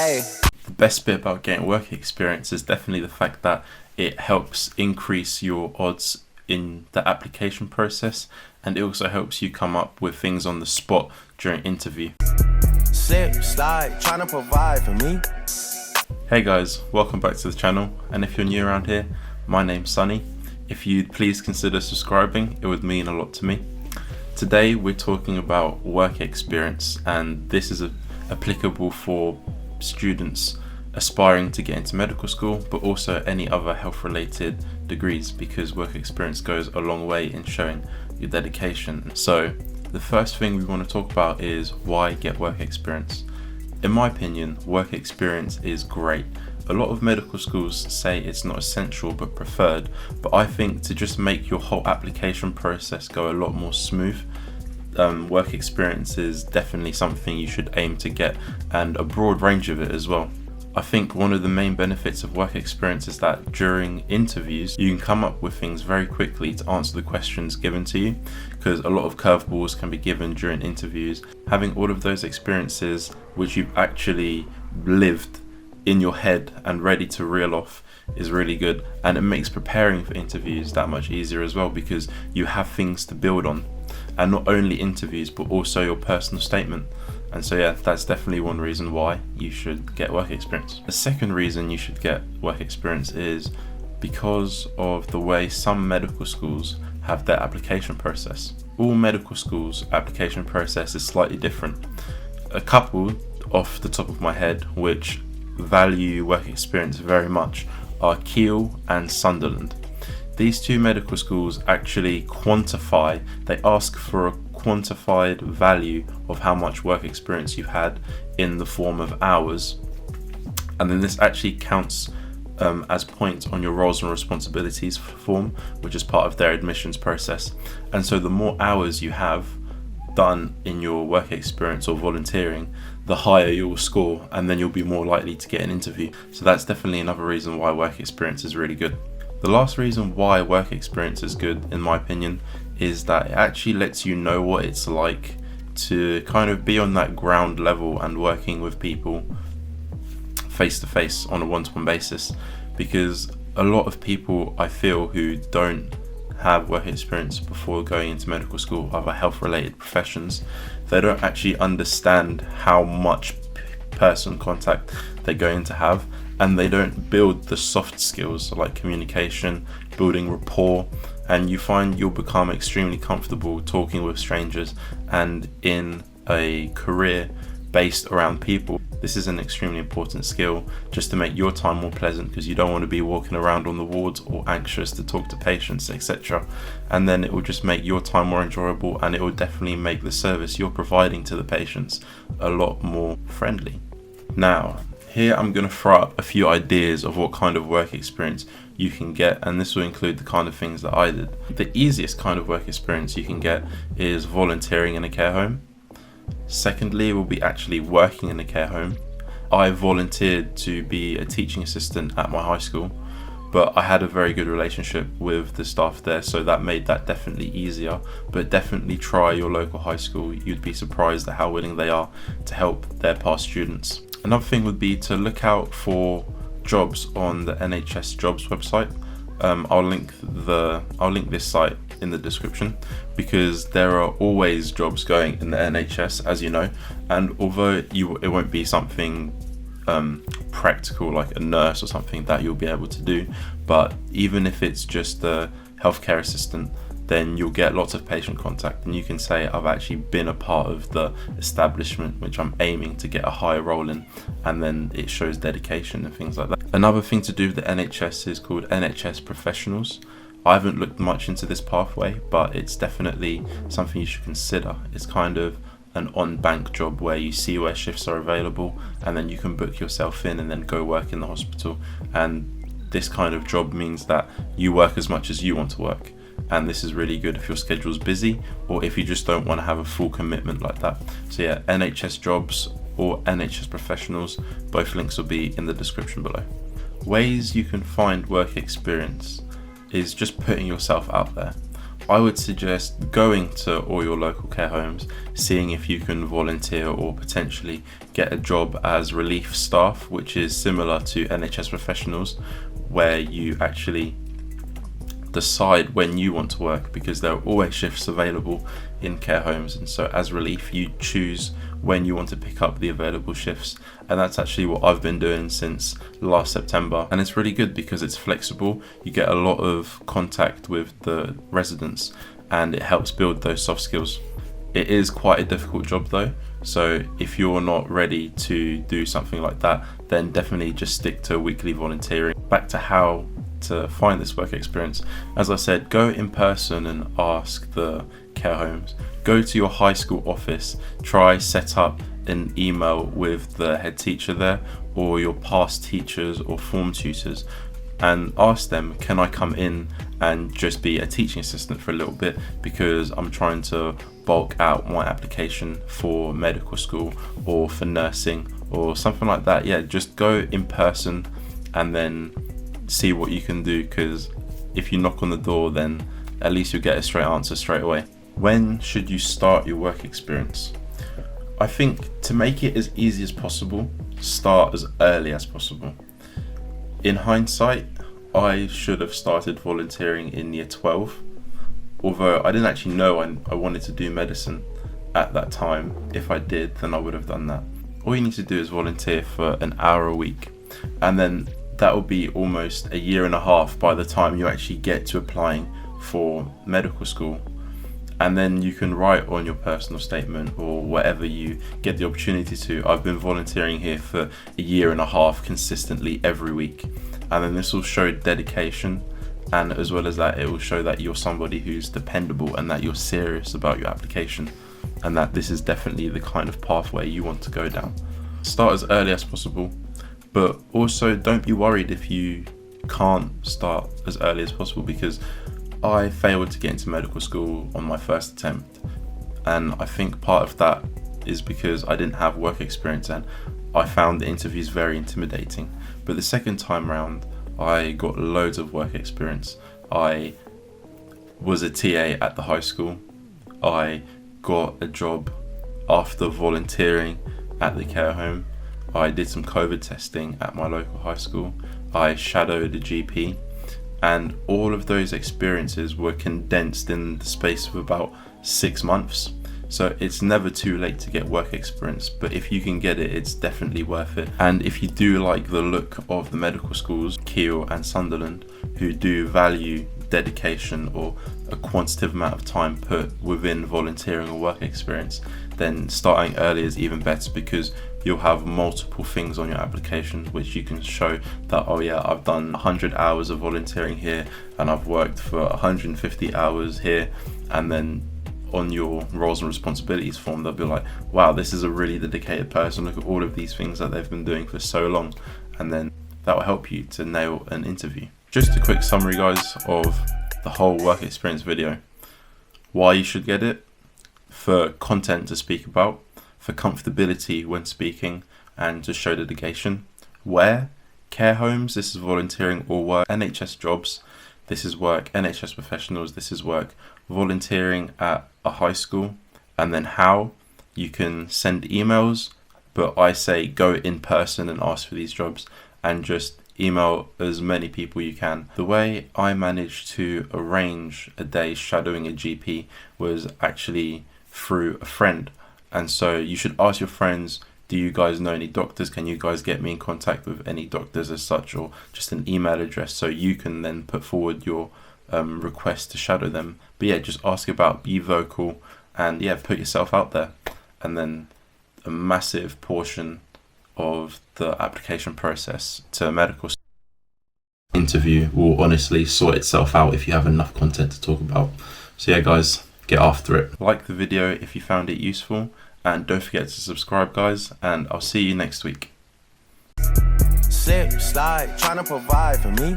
Hey. The best bit about getting work experience is definitely the fact that it helps increase your odds in the application process, and it also helps you come up with things on the spot during interview. Slip, slide, trying to provide for me. Hey guys, welcome back to the channel, and if you're new around here, my name's Sunny. If you'd please consider subscribing, it would mean a lot to me. Today we're talking about work experience, and this is applicable for students aspiring to get into medical school, but also any other health related degrees, because work experience goes a long way in showing your dedication. So the first thing we want to talk about is why get work experience. In my opinion, work experience is great. A lot of medical schools say it's not essential but preferred, but I think to just make your whole application process go a lot more smooth, work experience is definitely something you should aim to get, and a broad range of it as well. I think one of the main benefits of work experience is that during interviews you can come up with things very quickly to answer the questions given to you, because a lot of curveballs can be given during interviews. Having all of those experiences which you've actually lived in your head and ready to reel off is really good, and it makes preparing for interviews that much easier as well, because you have things to build on, and not only interviews but also your personal statement. And so yeah, that's definitely one reason why you should get work experience. The second reason you should get work experience is because of the way some medical schools have their application process. All medical schools' application process is slightly different. A couple off the top of my head which value work experience very much are Keele and Sunderland. These two medical schools actually quantify, they ask for a quantified value of how much work experience you've had in the form of hours, and then this actually counts as points on your roles and responsibilities form, which is part of their admissions process. And so the more hours you have done in your work experience or volunteering, the higher you will score, and then you'll be more likely to get an interview. So that's definitely another reason why work experience is really good. The last reason why work experience is good, in my opinion, is that it actually lets you know what it's like to kind of be on that ground level and working with people face to face on a one-to-one basis. Because a lot of people, I feel, who don't have work experience before going into medical school, other health related professions, they don't actually understand how much person contact they're going to have, and they don't build the soft skills like communication, building rapport, and you find you'll become extremely comfortable talking with strangers. And in a career based around people, this is an extremely important skill just to make your time more pleasant, because you don't want to be walking around on the wards or anxious to talk to patients, etc. And then it will just make your time more enjoyable, and it will definitely make the service you're providing to the patients a lot more friendly. Now, here I'm going to throw up a few ideas of what kind of work experience you can get, and this will include the kind of things that I did. The easiest kind of work experience you can get is volunteering in a care home. Secondly, will be actually working in a care home. I volunteered to be a teaching assistant at my high school, but I had a very good relationship with the staff there, so that made that definitely easier. But definitely try your local high school. You'd be surprised at how willing they are to help their past students. Another thing would be to look out for jobs on the NHS jobs website. I'll link this site in the description, because there are always jobs going in the NHS, as you know. And although it won't be something practical like a nurse or something that you'll be able to do, but even if it's just a healthcare assistant, then you'll get lots of patient contact, and you can say, I've actually been a part of the establishment which I'm aiming to get a higher role in, and then it shows dedication and things like that. Another thing to do with the NHS is called NHS Professionals. I haven't looked much into this pathway, but it's definitely something you should consider. It's kind of an on-bank job where you see where shifts are available, and then you can book yourself in and then go work in the hospital. And this kind of job means that you work as much as you want to work. And this is really good if your schedule's busy, or if you just don't want to have a full commitment like that. So yeah, NHS jobs or NHS Professionals, both links will be in the description below. Ways you can find work experience is just putting yourself out there. I would suggest going to all your local care homes, seeing if you can volunteer or potentially get a job as relief staff, which is similar to NHS professionals, where you actually decide when you want to work, because there are always shifts available in care homes, and so as relief you choose when you want to pick up the available shifts. And that's actually what I've been doing since last September, and it's really good because it's flexible. You get a lot of contact with the residents and it helps build those soft skills. It is quite a difficult job though, so if you're not ready to do something like that, then definitely just stick to weekly volunteering. Back to how to find this work experience. As I said, go in person and ask the care homes. Go to your high school office, try set up an email with the head teacher there or your past teachers or form tutors, and ask them, can I come in and just be a teaching assistant for a little bit, because I'm trying to bulk out my application for medical school or for nursing or something like that. Yeah, just go in person and then see what you can do, because if you knock on the door, then at least you'll get a straight answer straight away. When should you start your work experience? I think to make it as easy as possible, start as early as possible. In hindsight, I should have started volunteering in year 12, although I didn't actually know I wanted to do medicine at that time. If I did, then I would have done that. All you need to do is volunteer for an hour a week, and then that will be almost a year and a half by the time you actually get to applying for medical school. And then you can write on your personal statement or whatever you get the opportunity to, I've been volunteering here for a year and a half consistently every week. And then this will show dedication, and as well as that, it will show that you're somebody who's dependable and that you're serious about your application, and that this is definitely the kind of pathway you want to go down. Start as early as possible, but also don't be worried if you can't start as early as possible, because I failed to get into medical school on my first attempt, and I think part of that is because I didn't have work experience and I found the interviews very intimidating. But the second time round, I got loads of work experience. I was a TA at the high school. I got a job after volunteering at the care home. I did some COVID testing at my local high school. I shadowed a GP, and all of those experiences were condensed in the space of about 6 months. So it's never too late to get work experience, but if you can get it, it's definitely worth it. And if you do like the look of the medical schools, Keele and Sunderland, who do value dedication or a quantitative amount of time put within volunteering or work experience, then starting early is even better, because you'll have multiple things on your application which you can show that, oh yeah, I've done 100 hours of volunteering here and I've worked for 150 hours here. And then on your roles and responsibilities form, they'll be like, wow, this is a really dedicated person, look at all of these things that they've been doing for so long. And then that will help you to nail an interview. Just a quick summary, guys, of the whole work experience video. Why you should get it: for content to speak about, for comfortability when speaking and to show dedication. Where: care homes, this is volunteering or work. NHS jobs, this is work. NHS professionals, this is work. Volunteering at a high school. And then how: you can send emails, but I say go in person and ask for these jobs, and just email as many people you can. The way I managed to arrange a day shadowing a GP was actually through a friend. And so you should ask your friends, do you guys know any doctors? Can you guys get me in contact with any doctors as such, or just an email address, so you can then put forward your request to shadow them. But yeah, just ask about, be vocal, and yeah, put yourself out there. And then a massive portion of the application process to medical interview will honestly sort itself out if you have enough content to talk about. So yeah, guys, get after it. Like the video if you found it useful, and don't forget to subscribe, guys, and I'll see you next week. Slip, slide, trying to provide for me.